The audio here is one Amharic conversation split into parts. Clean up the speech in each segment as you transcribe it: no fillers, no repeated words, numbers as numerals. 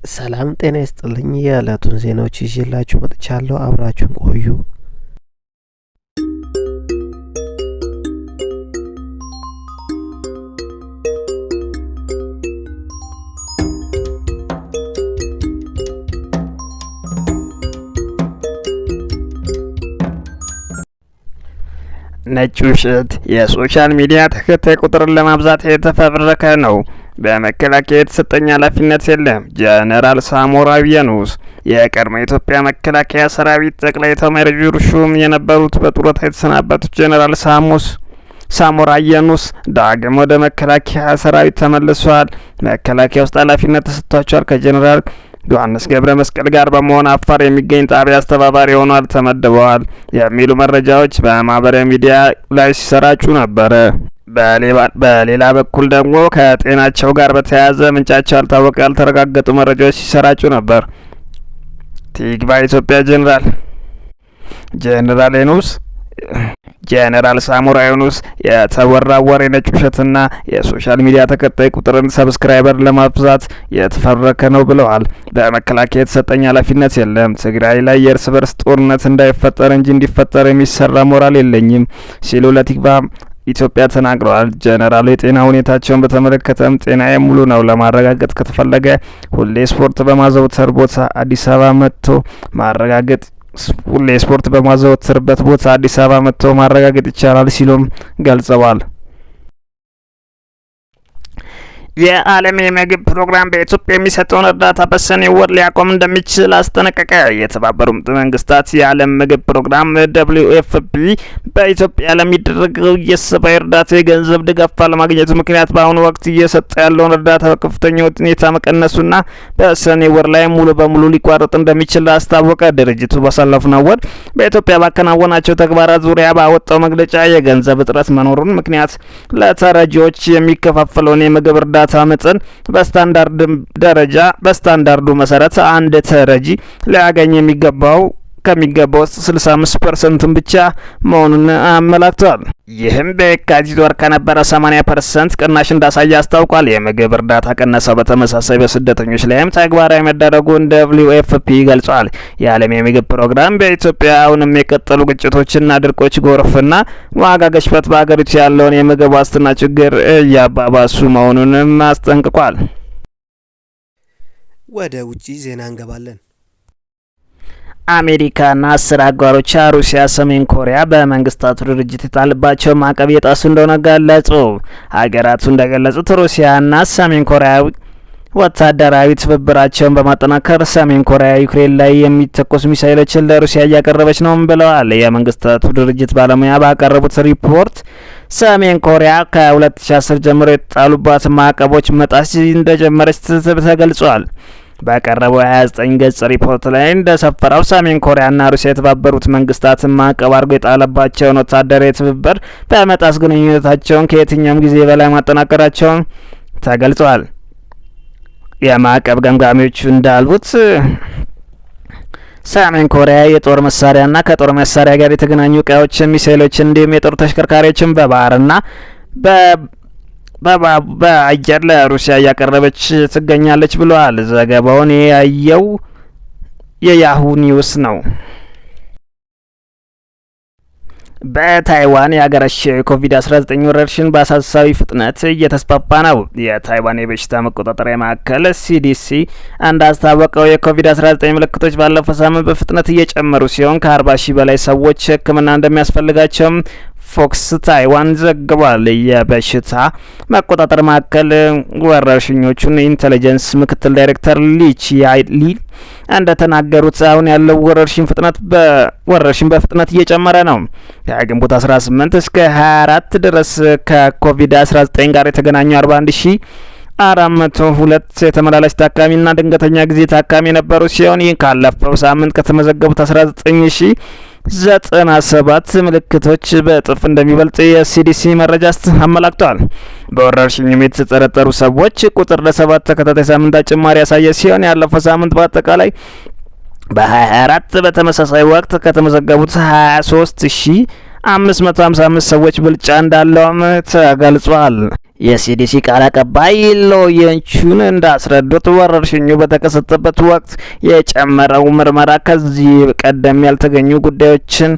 ሰላም ጤና ይስጥልኝ። የዕለቱን ዜናዎች ይዤላችሁ መጥቻለሁ። አብራችሁን ቆዩ። ነጭ ውሸት የሶሻል ሚዲያ ተከታይ ቁጥርን ለማብዛት የተፈበረከ ነው። በመከላከያ የተሰጠኝ ኃላፊነት የለም። ጀነራል ሳሞራ የኑስ የቀድሞ የኢትዮጵያ መከላከያ ሰራዊት ጠቅላይ ኤታማዦር ሹም የነበሩት በጡረታ የተሰናበቱት ጀነራል ሳሞራ የኑስ ዳግም ወደ መከላከያ ሰራዊት ተመልሰዋል። መከላከያ ውስጥ ኃላፊነት ተሰጥቷቸዋል። ከጀነራል ዮሐንስ ገብረ መስቀል ጋር በመሆን አፋር የሚገኝ ጣቢያ አስተባባሪ ሆኗል ተመድበዋል የሚሉ መረጃዎች በማህበራዊ ሚዲያ ላይ ሲሰራጩ ነበረ። በሌላ በኩል ደግሞ ከጤናቸው ጋር በተያያዘ ምንጫቸው ያልታወቀ ያልተረጋገጡ መረጃዎች ሲሰራጩ ነበር። ቲግቫ ኢትዮጵያ ጀነራል ሳሞራ የኑስ የተወራ ወሬ ነጭ ውሸትና የሶሻል ሚዲያ ተከታይ ቁጥርን ሰብስክራይበር ለማብዛት የተፈረከ ነው ብለዋል። በመከላከያ የተሰጠኝ ኃላፊነት የለም። ትግራይ ላይ የእርስ በርስ ጦርነት እንዳይፈጠር እንጂ እንዲፈጠር የሚሰራ ሞራል የለኝም ሲሉ ለቲግቫ ኢትዮጵያ ተናግረዋል። ጀነራሉ የጤና ሁኔታቸውን በተመለከተም ጤናዬ ሙሉ ነው ለማረጋገጥ ከተፈለገ ሁሌ ስፖርት በማዘውተር ቦታ አዲስ አበባ መጥቶ ማረጋገጥ ይቻላል ሲሉም ገልጸዋል። የዓለም የምግብ ፕሮግራም በኢትዮጵያ የሚሰጠውን እርዳታ በሰኔ ወር ሊያቆም እንደሚችል አስጠነቀቀ። የተባበሩት መንግስታት የዓለም ምግብ ፕሮግራም WFP በኢትዮጵያ ለሚደረገው የሰብአዊ እርዳታ የገንዘብ ድጋፍ ባለማግኘቱ ምክንያት በአሁኑ ወቅት እየሰጠ ያለውን እርዳታ በከፍተኛ ሁኔታ መቀነሱና በሰኔ ወር ላይ ሙሉ በሙሉ ሊቋረጥ እንደሚችል አስታወቀ። ድርጅቱ ባሳለፍነው ወር በኢትዮጵያ ባከናወናቸው ተግባራት ዙሪያ ባወጣው መግለጫ የገንዘብ እጥረት መኖሩን ምክንያት ለተረጂዎች የሚከፋፈለውን የምግብ እርዳታ መጠን በስታንዳርዱ መሰረት አንድ ተረጂ ሊያገኝ ከሚገባው 65% ብቻ መሆኑን አመላክቷል። ይህም በየካቲት ወር ከነበረ 80% ቅናሽ እንዳሳየ አስታውቋል። የምግብ እርዳታ ቅነሳው በተመሳሳይ በስደተኞች ላይም ተግባራዊ መደረጉን WFP ገልጿል። የዓለም የምግብ ፕሮግራም በኢትዮጵያ አሁንም የቀጠሉ ግጭቶችና ድርቆች፣ ጎርፍና ዋጋ ግሽበት በአገሪቱ ያለውን የምግብ ዋስትና ችግር እያባባሱ መሆኑንም አስጠንቅቋል። ወደ ውጪ ዜና እንገባለን። አሜሪካና 10 አጋሮቿ ሩሲያ ሰሜን ኮሪያ በመንግስታቱ ድርጅት የጣለባቸው ማዕቀብ እየጣሱ እንደሆነ ገለጹ። ሀገራቱ እንደገለጹት ሩሲያና ሰሜን ኮሪያ ወታደራዊ ትብብራቸውን በማጠናከር ሰሜን ኮሪያ ዩክሬን ላይ የሚተኮሱ ሚሳይሎችን ለሩሲያ እያቀረበች ነው ብለዋል። የመንግስታቱ ድርጅት ባለሙያ ባቀረቡት ሪፖርት ሰሜን ኮሪያ ከ2010 ጀምሮ የተጣሉባት ማዕቀቦች መጣስ እንደጀመረች ተገልጿል። በቀረበው 29 ገጽ ሪፖርት ላይ እንደሰፈረው ሰሜን ኮሪያና ሩሲያ የተባበሩት መንግስታትን ማዕቀብ አድርጎ የጣለባቸውን ወታደራዊ ትብብር በመጣስ ግንኙነታቸውን ከየትኛውም ጊዜ በላይ ማጠናከራቸውን ተገልጿል። የማዕቀብ ገምጋሚዎቹ እንዳሉት ሰሜን ኮሪያ የጦር መሳሪያና ከጦር መሳሪያ ጋር የተገናኙ እቃዎችን፣ ሚሳይሎችን እንዲሁም የጦር ተሽከርካሪዎችን በባህርና በአየር ለሩሲያ እያቀረበች ትገኛለች ብለዋል። ዘገባውን ያየው የያሁ ኒውስ ነው። በታይዋን ያገረሸው የኮቪድ-19 ወረርሽኝ በአሳሳቢ ፍጥነት እየተስፋፋ ነው። የታይዋን የበሽታ መቆጣጠሪያ ማዕከል CDC እንዳስታወቀው የኮቪድ-19 ምልክቶች ባለፈው ሳምንት በፍጥነት እየጨመሩ ሲሆን ከ40,000 በላይ ሰዎች ሕክምና እንደሚያስፈልጋቸውም ፎክስ ታይዋን ዘግቧል። የበሽታ መቆጣጠር ማዕከል ወረርሽኞቹን ኢንተለጀንስ ምክትል ዳይሬክተር ሊ እንደተናገሩት አሁን ያለው ወረርሽኝ በፍጥነት እየጨመረ ነው። ከግንቦት 18 እስከ 24 ድረስ ከኮቪድ-19 ጋር የተገናኙ 41,402 የተመላላሽ ታካሚና ድንገተኛ ጊዜ ታካሚ የነበሩ ሲሆን ይህ ካለፈው ሳምንት ከተመዘገቡት 19,097 ምልክቶች በእጥፍ እንደሚበልጥ የCDC መረጃ አመላክቷል። በወረርሽኙም የተጠረጠሩ ሰዎች ቁጥር ለ7 ተከታታይ ሳምንታት ጭማሪ ያሳየ ሲሆን ያለፈው ሳምንት በአጠቃላይ በ24 በተመሳሳይ ወቅት ከተመዘገቡት 23,555 ሰዎች ብልጫ እንዳለውም ተገልጿል። የሲዲሲ ቃል አቀባይ ሎየንቹን እንዳስረዱት ወረርሽኙ በተከሰተበት ወቅት የጨመረው ምርመራ ከዚህ ቀደም ያልተገኙ ጉዳዮችን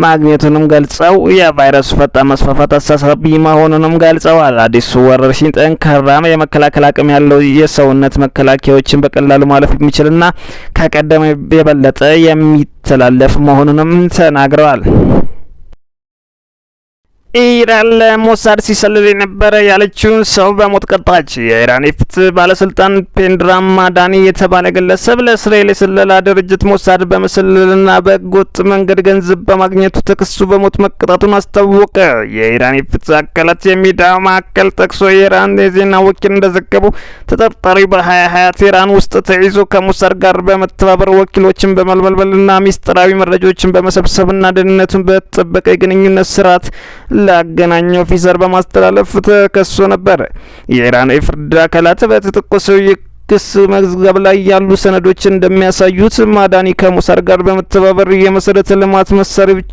ማግኘቱንም ገልጸው የቫይረሱ ፈጣን መስፋፋት አሳሳቢ መሆኑንም ገልጸዋል። አዲሱ ወረርሽኝ ጠንካራ የመከላከል አቅም ያለው የሰውነት መከላከያዎችን በቀላሉ ማለፍ የሚችልና ከቀደም የበለጠ የሚተላለፍ መሆኑንም ተናግረዋል። ኢራን ለሞሳድ ሲሰልል የነበረ ያለችውን ሰው በሞት ቀጣች። የኢራን የፍትህ ባለስልጣን ፔንድራም ማዳኒ የተባለ ግለሰብ ለእስራኤል የስለላ ድርጅት ሞሳድ በመሰለልና በህገወጥ መንገድ ገንዘብ በማግኘቱ ተከሶ በሞት መቀጣቱን አስታወቀ። የኢራን የፍትህ አካላት የሚዲያ ማዕከል ጠቅሶ የኢራን የዜና ወኪል እንደዘገበው ተጠርጣሪ በ2020 ቴህራን ውስጥ ተይዞ ከሞሳድ ጋር በመተባበር ወኪሎችን በመመልመልና ሚስጥራዊ መረጃዎችን በመሰብሰብና ደህንነቱን በተጠበቀ የግንኙነት ስርዓት ለአገናኝ ኦፊሰር በማስተላለፍ ተከሶ ነበር። የኢራን የፍርድ አካላት በተጠቀሰው የክስ መዝገብ ላይ ያሉ ሰነዶች እንደሚያሳዩት ማዳኒ ከሞሳድ ጋር በመተባበር የመሰረተ ልማት መሳሪያዎች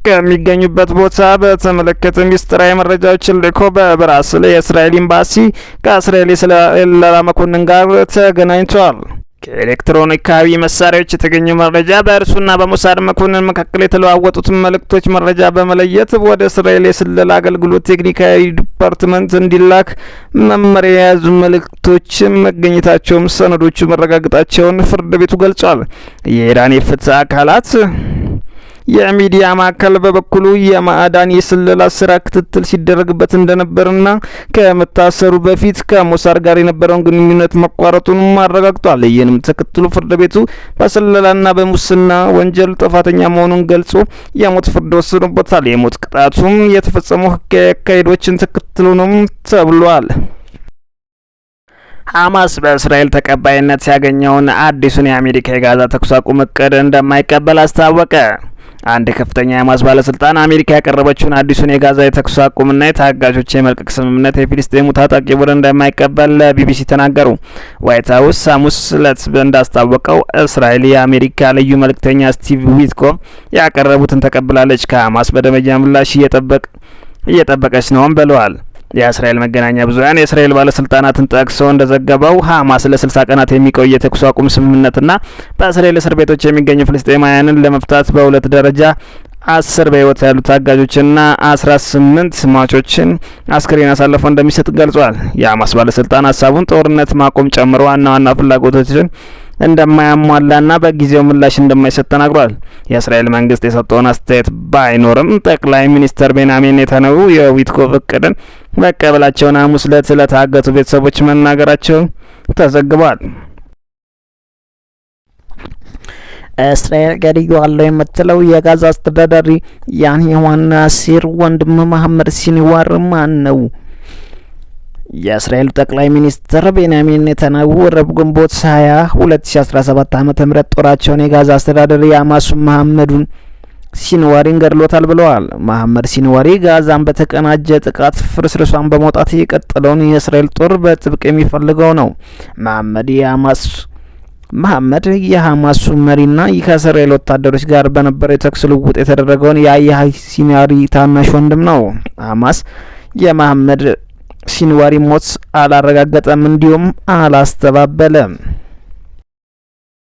ከሚገኙበት ቦታ በተመለከተ ሚስጥራዊ መረጃዎችን ልኮ በብራስል የእስራኤል ኤምባሲ ከእስራኤል የስለላ መኮንን ጋር ተገናኝቷል። ከኤሌክትሮኒካዊ መሳሪያዎች የተገኘው መረጃ በእርሱና በሞሳድ መኮንን መካከል የተለዋወጡትን መልእክቶች መረጃ በመለየት ወደ እስራኤል የስለላ አገልግሎት ቴክኒካዊ ዲፓርትመንት እንዲላክ መመሪያ የያዙ መልእክቶች መገኘታቸውም ሰነዶቹ መረጋገጣቸውን ፍርድ ቤቱ ገልጿል። የኢራን የፍትህ አካላት የሚዲያ ማዕከል በበኩሉ የማዕዳን የስለላ ስራ ክትትል ሲደረግበት እንደነበርና ከመታሰሩ በፊት ከሞሳድ ጋር የነበረውን ግንኙነት መቋረጡን አረጋግጧል። ይህንም ተከትሎ ፍርድ ቤቱ በስለላና በሙስና ወንጀል ጥፋተኛ መሆኑን ገልጾ የሞት ፍርድ ወስኖበታል። የሞት ቅጣቱም የተፈጸሙ ህጋዊ አካሄዶችን ተከትሎ ነው ተብሏል። ሐማስ በእስራኤል ተቀባይነት ያገኘውን አዲሱን የአሜሪካ የጋዛ ተኩስ አቁም እቅድ እንደማይቀበል አስታወቀ። አንድ ከፍተኛ የሐማስ ባለስልጣን አሜሪካ ያቀረበችውን አዲሱን የጋዛ የተኩስ አቁምና የታጋቾች የመልቀቅ ስምምነት የፊሊስጤሙ ታጣቂ ቡድን እንደማይቀበል ለቢቢሲ ተናገሩ። ዋይት ሀውስ ሐሙስ ዕለት እንዳስታወቀው እስራኤል የአሜሪካ ልዩ መልእክተኛ ስቲቭ ዊትኮቭ ያቀረቡትን ተቀብላለች። ከሐማስ በደመኛ ምላሽ እየጠበቀች ነውም ብለዋል። የእስራኤል መገናኛ ብዙኃን የእስራኤል ባለስልጣናትን ጠቅሶ እንደዘገበው ሐማስ ለ60 ቀናት የሚቆይ የተኩስ አቁም ስምምነትና በእስራኤል እስር ቤቶች የሚገኙ ፍልስጤማውያንን ለመፍታት በሁለት ደረጃ 10 በህይወት ያሉ ታጋጆችና 18 ሟቾችን አስክሬን አሳልፎ እንደሚሰጥ ገልጿል። የሐማስ ባለስልጣን ሀሳቡን ጦርነት ማቆም ጨምሮ ዋና ፍላጎቶችን እንደማያሟላና በጊዜው ምላሽ እንደማይሰጥ ተናግሯል። የእስራኤል መንግስት የሰጠውን አስተያየት ባይኖርም ጠቅላይ ሚኒስትር ቤንያሚን ኔታንያሁ የዊትኮቭ እቅድን መቀበላቸውን ሐሙስ ዕለት ለታገቱ ቤተሰቦች መናገራቸው ተዘግቧል። እስራኤል ገድያለሁ የምትለው የጋዛ አስተዳዳሪ ያህያ ናሲር ወንድም መሐመድ ሲንዋር ማን ነው? የእስራኤል ጠቅላይ ሚኒስትር ቤንያሚን ኔታንያሁ ረቡዕ ግንቦት 20 2017 ዓ.ም ጦራቸውን የጋዛ አስተዳዳሪ ሐማሱ መሐመዱን ሲንዋሪን ገድሎታል ብለዋል። መሐመድ ሲንዋሪ ጋዛን በተቀናጀ ጥቃት ፍርስርሷን በመውጣት የቀጠለውን የእስራኤል ጦር በጥብቅ የሚፈልገው ነው። መሐመድ የሐማሱ መሪና ከእስራኤል ወታደሮች ጋር በነበረው የተኩስ ልውውጥ የተደረገውን የያህያ ሲንዋሪ ታናሽ ወንድም ነው። ሐማስ የመሐመድ ሲንዋሪ ሞት አላረጋገጠም እንዲሁም አላስተባበለም።